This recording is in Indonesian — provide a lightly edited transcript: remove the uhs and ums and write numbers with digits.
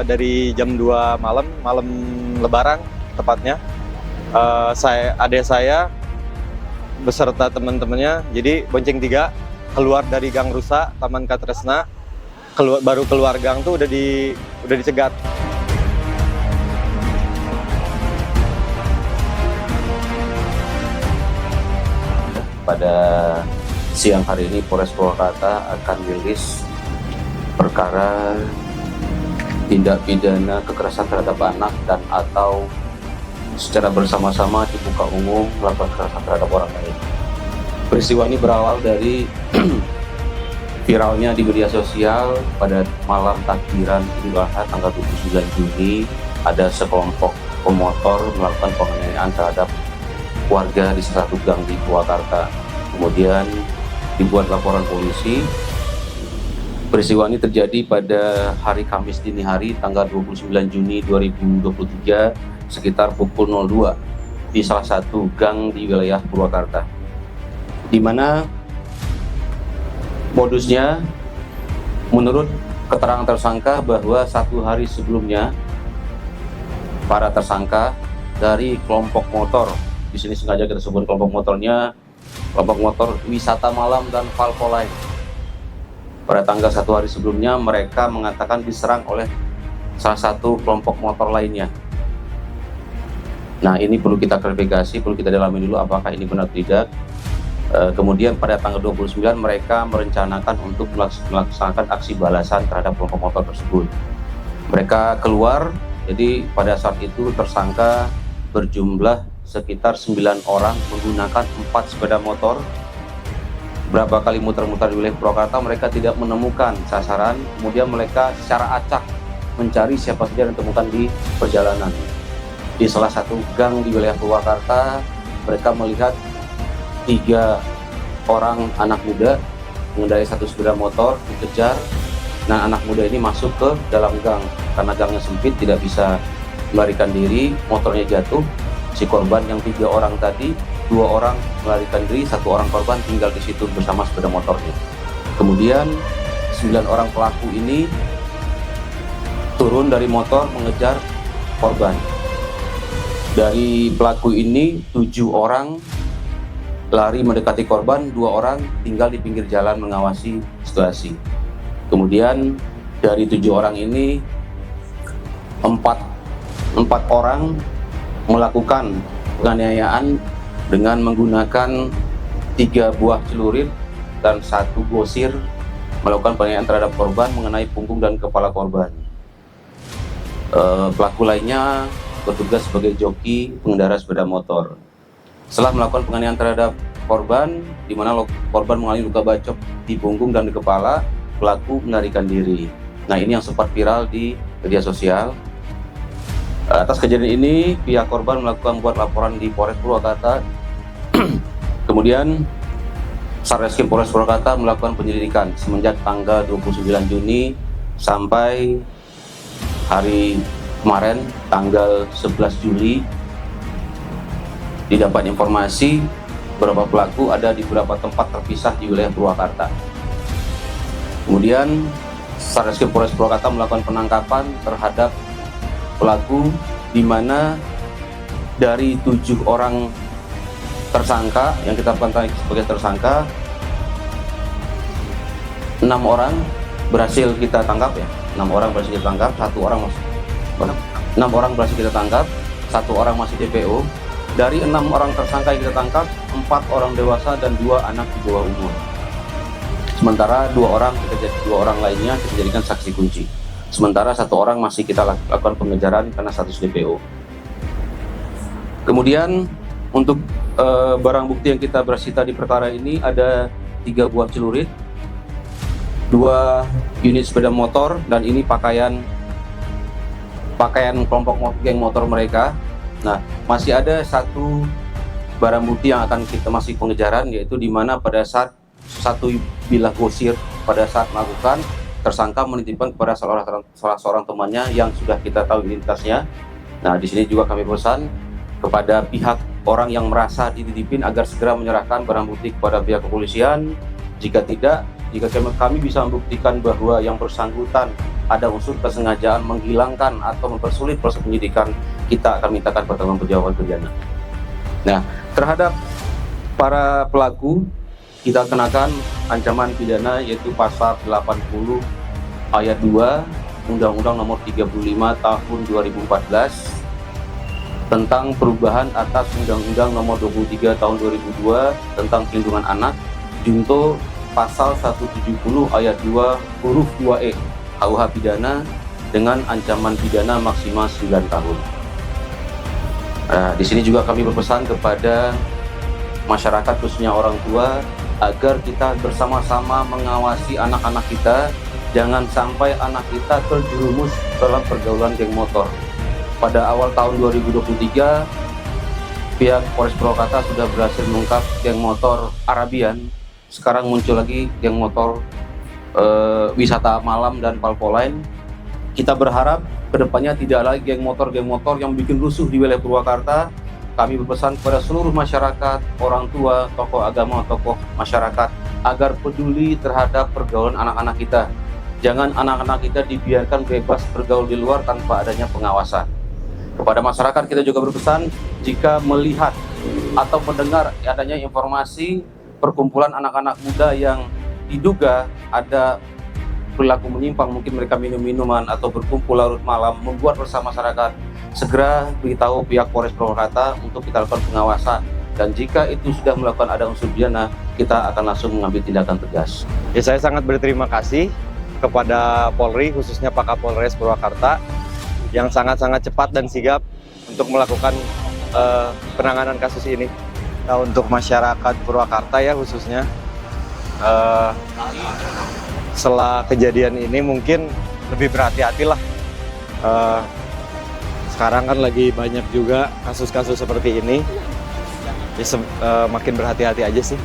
dari jam 2 malam Lebaran tepatnya. Adik saya beserta teman-temannya, jadi bonceng 3 keluar dari Gang Rusa, Taman Katresna, baru keluar gang tuh udah dicegat. Pada siang hari ini Polres Purwakarta akan rilis perkara tindak pidana kekerasan terhadap anak dan atau secara bersama-sama di muka umum melakukan kekerasan terhadap orang lain. Peristiwa ini berawal dari viralnya di media sosial pada malam takbiran Idul Adha tanggal 29 Juni ada sekelompok pemotor melakukan penganiayaan terhadap warga di salah satu gang di Purwakarta. Kemudian dibuat laporan polisi. Peristiwa ini terjadi pada hari Kamis dini hari tanggal 29 Juni 2023 sekitar pukul 02 di salah satu gang di wilayah Purwakarta, di mana modusnya menurut keterangan tersangka bahwa 1 hari sebelumnya para tersangka dari kelompok motor, di sini sengaja kita sebut kelompok motornya kelompok motor Wisata Malam dan Valvoline. Pada tanggal 1 hari sebelumnya mereka mengatakan diserang oleh salah satu kelompok motor lainnya. Nah, ini perlu kita klarifikasi, perlu kita dalami dulu apakah ini benar atau tidak. Kemudian pada tanggal 29 mereka merencanakan untuk melaksanakan aksi balasan terhadap kelompok motor tersebut. Mereka keluar, jadi pada saat itu tersangka berjumlah sekitar 9 orang menggunakan 4 sepeda motor. Berapa kali muter-muter di wilayah Purwakarta mereka tidak menemukan sasaran, kemudian mereka secara acak mencari siapa saja yang ditemukan di perjalanan. Di salah satu gang di wilayah Purwakarta mereka melihat 3 orang anak muda mengendarai 1 sepeda motor dikejar. Nah, anak muda ini masuk ke dalam gang karena gangnya sempit, tidak bisa melarikan diri, motornya jatuh. Si korban yang 3 orang tadi, 2 orang melarikan diri, 1 orang korban tinggal di situ bersama sepeda motornya. Kemudian 9 orang pelaku ini turun dari motor mengejar korban. Dari pelaku ini 7 orang lari mendekati korban, 2 orang tinggal di pinggir jalan mengawasi situasi. Kemudian dari 7 orang ini 4 orang melakukan penganiayaan dengan menggunakan 3 buah celurit dan 1 gosir, melakukan penganiayaan terhadap korban mengenai punggung dan kepala korban. Pelaku lainnya bertugas sebagai joki pengendara sepeda motor. Setelah melakukan penganiayaan terhadap korban, di mana korban mengalami luka bacok di punggung dan di kepala, pelaku melarikan diri. Nah, ini yang sempat viral di media sosial. Atas kejadian ini, pihak korban buat laporan di Polres Purwakarta. Kemudian Satreskrim Polres Purwakarta melakukan penyelidikan semenjak tanggal 29 Juni sampai hari kemarin tanggal 11 Juli. Didapat informasi beberapa pelaku ada di beberapa tempat terpisah di wilayah Purwakarta. Kemudian Satreskrim Polres Purwakarta melakukan penangkapan terhadap pelaku, di mana dari 7 orang tersangka yang kita pantau sebagai tersangka, 6 orang berhasil kita tangkap ya. 6 orang berhasil kita tangkap, 1 orang masih 6 orang berhasil kita tangkap, 1 orang masih DPO. Dari 6 orang tersangka yang kita tangkap, 4 orang dewasa dan 2 anak di bawah umur. Sementara 2 orang lainnya kita jadikan saksi kunci. Sementara 1 orang masih kita lakukan pengejaran karena status DPO. Kemudian untuk barang bukti yang kita bersita di perkara ini ada 3 buah celurit, 2 unit sepeda motor, dan ini pakaian kelompok geng motor mereka. Nah, masih ada 1 barang bukti yang akan kita masih pengejaran, yaitu di mana pada saat 1 bilah gosir pada saat melakukan, tersangka menitipkan kepada salah seorang temannya yang sudah kita tahu identitasnya. Nah, di sini juga kami pesan kepada pihak orang yang merasa dititipin agar segera menyerahkan barang bukti kepada pihak kepolisian. Jika tidak, jika kami bisa membuktikan bahwa yang bersangkutan ada unsur kesengajaan menghilangkan atau mempersulit proses penyidikan, kita akan mintakan pertanggungjawaban pidana. Nah, terhadap para pelaku kita kenakan ancaman pidana yaitu pasal 80 ayat 2 Undang-Undang Nomor 35 Tahun 2014 tentang perubahan atas Undang-Undang Nomor 23 Tahun 2002 tentang Perlindungan Anak, junto pasal 170 ayat 2 huruf 2E KUH pidana dengan ancaman pidana maksimal 9 tahun. Nah, di sini juga kami berpesan kepada masyarakat khususnya orang tua agar kita bersama-sama mengawasi anak-anak kita, jangan sampai anak kita terjerumus dalam pergaulan geng motor. Pada awal tahun 2023, pihak Polres Purwakarta sudah berhasil mengungkap geng motor Arabian. Sekarang muncul lagi geng motor wisata malam dan palpoline. Kita berharap kedepannya tidak lagi geng motor yang bikin rusuh di wilayah Purwakarta. Kami berpesan kepada seluruh masyarakat, orang tua, tokoh agama, tokoh masyarakat agar peduli terhadap pergaulan anak-anak kita. Jangan anak-anak kita dibiarkan bebas bergaul di luar tanpa adanya pengawasan. Kepada masyarakat kita juga berpesan, jika melihat atau mendengar adanya informasi perkumpulan anak-anak muda yang diduga ada perilaku menyimpang, mungkin mereka minum minuman atau berkumpul larut malam, membuat resah masyarakat, segera beritahu pihak Polres Purwakarta untuk kita lakukan pengawasan. Dan jika itu sudah melakukan ada unsur pidana, kita akan langsung mengambil tindakan tegas. Ya, saya sangat berterima kasih kepada Polri, khususnya Pak Kapolres Purwakarta, yang sangat-sangat cepat dan sigap untuk melakukan penanganan kasus ini. Nah, untuk masyarakat Purwakarta ya khususnya, setelah kejadian ini mungkin lebih berhati-hatilah. Sekarang kan lagi banyak juga kasus-kasus seperti ini, ya, makin berhati-hati aja sih.